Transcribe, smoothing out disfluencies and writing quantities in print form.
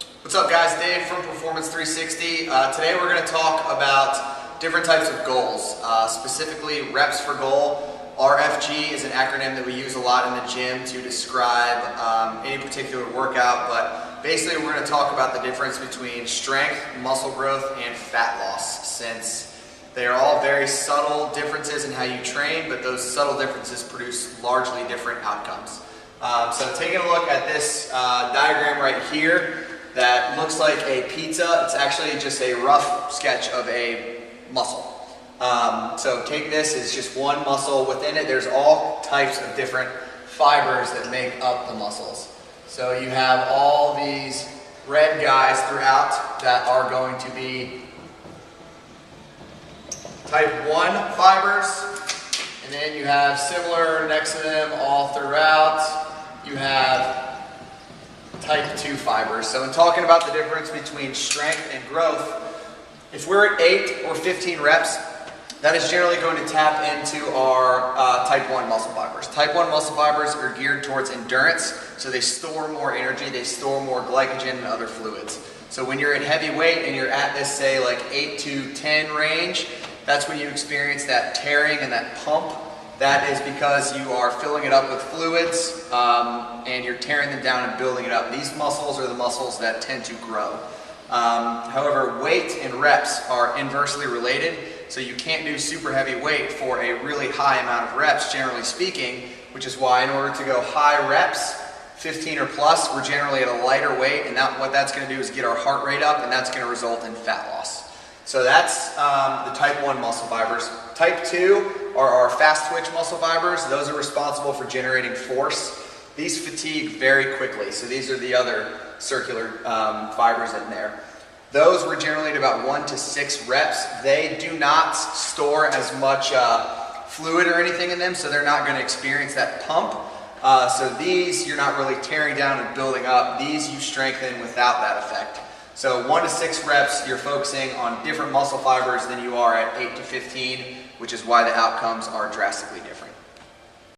What's up guys, Dave from Performance 360. Today we're going to talk about different types of goals, specifically reps for goal. RFG is an acronym that we use a lot in the gym to describe any particular workout, but basically we're going to talk about the difference between strength, muscle growth, and fat loss, since they are all very subtle differences in how you train, but those subtle differences produce largely different outcomes. So taking a look at this diagram right here that looks like a pizza, it's actually just a rough sketch of a muscle. So take this as just one muscle. Within it, there's all types of different fibers that make up the muscles. So you have all these red guys throughout that are going to be type 1 fibers, and then you have similar next to them all throughout. You have type 2 fibers. So in talking about the difference between strength and growth, if we're at 8 or 15 reps, that is generally going to tap into our type 1 muscle fibers. Type 1 muscle fibers are geared towards endurance, so they store more energy, they store more glycogen and other fluids. So when you're at heavy weight and you're at this, say, like 8 to 10 range, that's when you experience that tearing and that pump. That is because you are filling it up with fluids and you're tearing them down and building it up. These muscles are the muscles that tend to grow. However, weight and reps are inversely related, so you can't do super heavy weight for a really high amount of reps, generally speaking, which is why in order to go high reps, 15 or plus, we're generally at a lighter weight, and what that's going to do is get our heart rate up, and that's going to result in fat loss. So that's the type 1 muscle fibers. Type 2 are our fast twitch muscle fibers. Those are responsible for generating force. These fatigue very quickly, so these are the other circular fibers in there. Those were generally at about 1 to 6 reps. They do not store as much fluid or anything in them, so they're not going to experience that pump. So these you're not really tearing down and building up. These you strengthen without that effect. So 1 to 6 reps, you're focusing on different muscle fibers than you are at 8 to 15, which is why the outcomes are drastically different.